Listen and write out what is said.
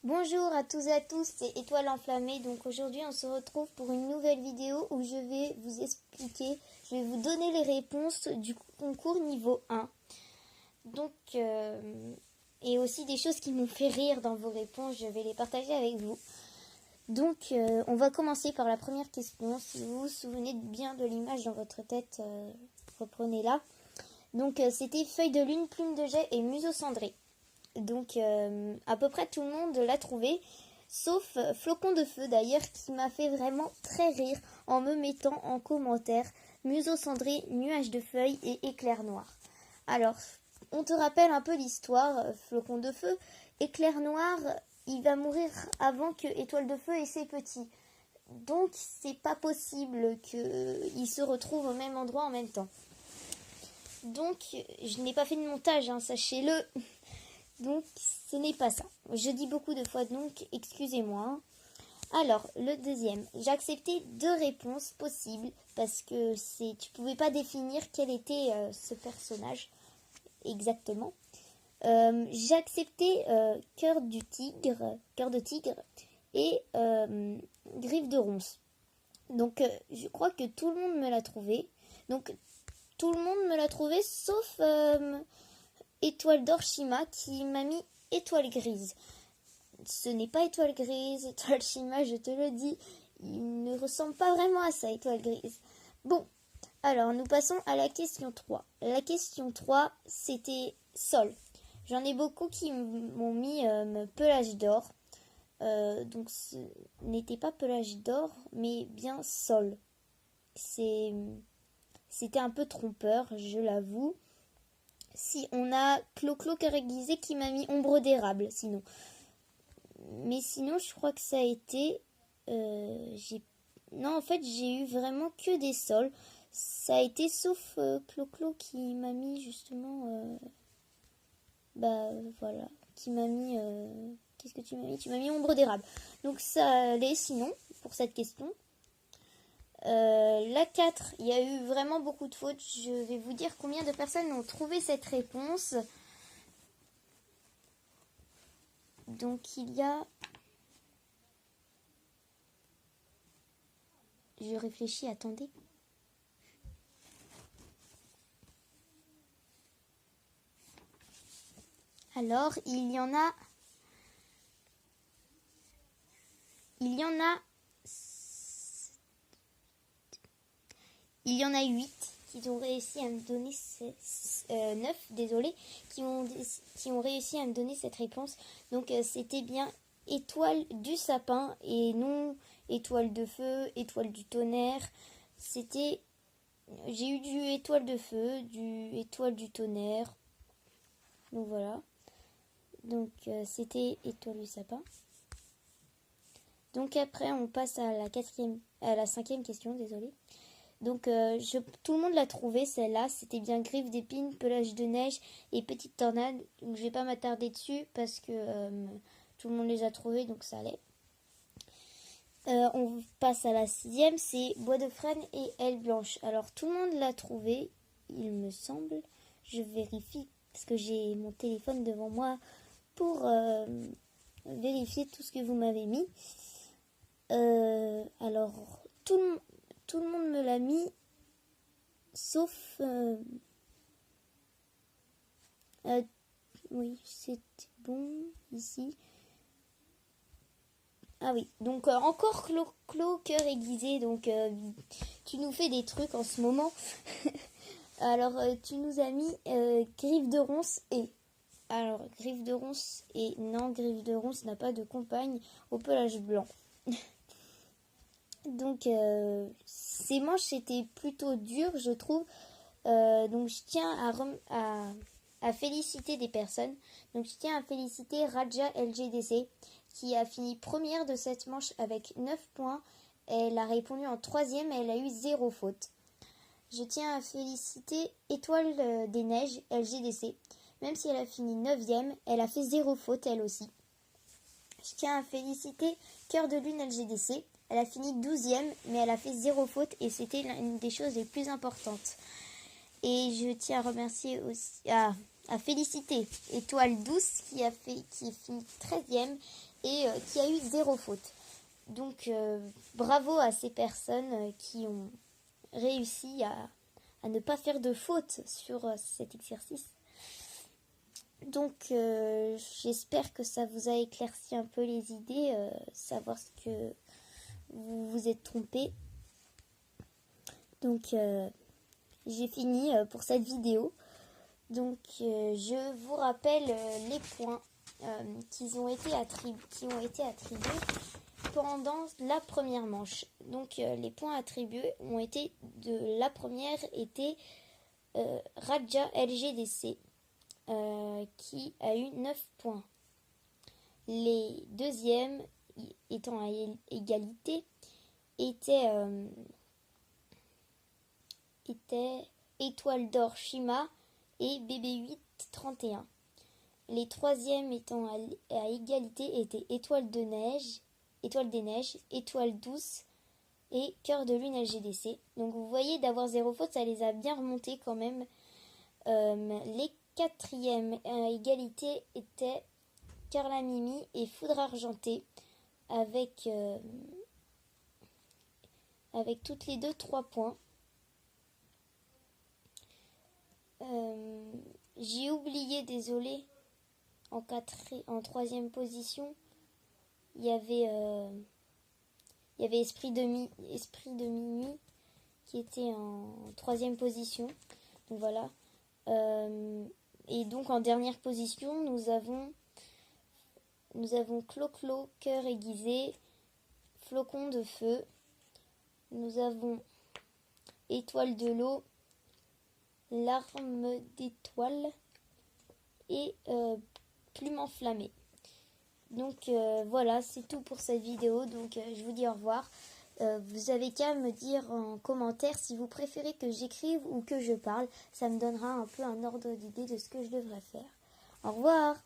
Bonjour à tous et à tous, c'est Étoile Enflammée. Donc aujourd'hui on se retrouve pour une nouvelle vidéo où je vais vous expliquer, je vais vous donner les réponses du concours niveau 1. Donc, et aussi des choses qui m'ont fait rire dans vos réponses, je vais les partager avec vous. Donc on va commencer par la première question. Si vous vous souvenez bien de l'image dans votre tête, reprenez-la. Donc c'était feuille de lune, plume de jet et museau cendré. Donc à peu près tout le monde l'a trouvé, sauf Flocon de Feu d'ailleurs qui m'a fait vraiment très rire en me mettant en commentaire museau cendré, nuage de feuilles et éclair noir. Alors, on te rappelle un peu l'histoire, Flocon de Feu. Éclair noir, il va mourir avant que Étoile de Feu ait ses petits. Donc c'est pas possible qu'ils se retrouvent au même endroit en même temps. Donc je n'ai pas fait de montage, hein, sachez-le. Donc, ce n'est pas ça. Je dis beaucoup de fois donc, excusez-moi. Alors, le deuxième. J'ai accepté deux réponses possibles parce que tu pouvais pas définir quel était ce personnage exactement. J'ai accepté cœur de tigre et griffe de ronce. Donc, je crois que tout le monde me l'a trouvé. Donc, tout le monde me l'a trouvé sauf Étoile d'or Shima qui m'a mis étoile grise. Ce n'est pas étoile grise, étoile Shima, je te le dis. Il ne ressemble pas vraiment à ça, étoile grise. Bon, alors nous passons à la question 3. La question 3, c'était sol. J'en ai beaucoup qui m'ont mis pelage d'or. Donc ce n'était pas pelage d'or, mais bien sol. C'était un peu trompeur, je l'avoue. Si on a Clo-Clo cœur aiguisé qui m'a mis ombre d'érable, sinon. Mais sinon, je crois que ça a été... Non, en fait, j'ai eu vraiment que des sols. Ça a été sauf Clo-Clo qui m'a mis justement... voilà. Qui m'a mis... Qu'est-ce que tu m'as mis? Tu m'as mis ombre d'érable. Donc ça allait sinon, pour cette question. La 4, il y a eu vraiment beaucoup de fautes. Je vais vous dire combien de personnes ont trouvé cette réponse. Donc il y a... Je réfléchis, attendez. Alors, il y en a 8 qui ont réussi à me donner 9, désolé, qui ont réussi à me donner cette réponse. Donc c'était bien étoile du sapin et non étoile de feu, étoile du tonnerre. J'ai eu du étoile de feu, du étoile du tonnerre. Donc voilà. Donc c'était étoile du sapin. Donc après on passe à la cinquième question, désolé. Donc tout le monde l'a trouvé celle-là, c'était bien griffe d'épine, pelage de neige et petite tornade. Donc je vais pas m'attarder dessus parce que tout le monde les a trouvés, donc ça allait. On passe à la sixième, c'est bois de frêne et aile blanche. Alors tout le monde l'a trouvé, il me semble. Je vérifie parce que j'ai mon téléphone devant moi pour vérifier tout ce que vous m'avez mis. Alors tout le monde me l'a mis, sauf... oui, c'est bon, ici. Ah oui, donc encore Clo cœur aiguisé, donc tu nous fais des trucs en ce moment. Alors, tu nous as mis griffe de ronce et... Alors, griffe de ronce et... Non, griffe de ronce n'a pas de compagne au pelage blanc. Donc, ces manches étaient plutôt dures, je trouve. Donc, je tiens à féliciter des personnes. Donc, je tiens à féliciter Raja LGDC qui a fini première de cette manche avec 9 points. Elle a répondu en troisième et elle a eu 0 faute. Je tiens à féliciter Étoile des Neiges LGDC. Même si elle a fini 9e, elle a fait 0 faute elle aussi. Je tiens à féliciter Cœur de Lune LGDC. Elle a fini 12e, mais elle a fait 0 faute et c'était l'une des choses les plus importantes. Et je tiens à remercier aussi... à féliciter. Étoile douce qui est fini 13e et qui a eu 0 faute. Donc bravo à ces personnes qui ont réussi à ne pas faire de faute sur cet exercice. Donc j'espère que ça vous a éclairci un peu les idées, savoir ce que vous vous êtes trompé. Donc j'ai fini pour cette vidéo. Donc je vous rappelle les points qui ont été attribués pendant la première manche. Donc les points attribués ont été la première était Raja LGDC qui a eu 9 points. Les deuxièmes étant à égalité étaient Étoile d'Or Shima et BB831. Les troisièmes étant à égalité étaient Étoile des Neiges, Étoile Douce et Cœur de Lune LGDC. Donc vous voyez, d'avoir 0 faute, ça les a bien remontés quand même. Les quatrièmes à égalité étaient Carla Mimi et Foudre Argentée avec toutes les deux 3 points. J'ai oublié, désolé, en 3e position, il y avait Esprit de Mimi qui était en 3e position. Donc voilà. Et donc en dernière position, nous avons Clo-Clo, Cœur aiguisé, Flocon de feu. Nous avons Étoile de l'eau, Larme d'étoile et Plume enflammée. Donc voilà, c'est tout pour cette vidéo. Donc je vous dis au revoir. Vous avez qu'à me dire en commentaire si vous préférez que j'écrive ou que je parle. Ça me donnera un peu un ordre d'idée de ce que je devrais faire. Au revoir.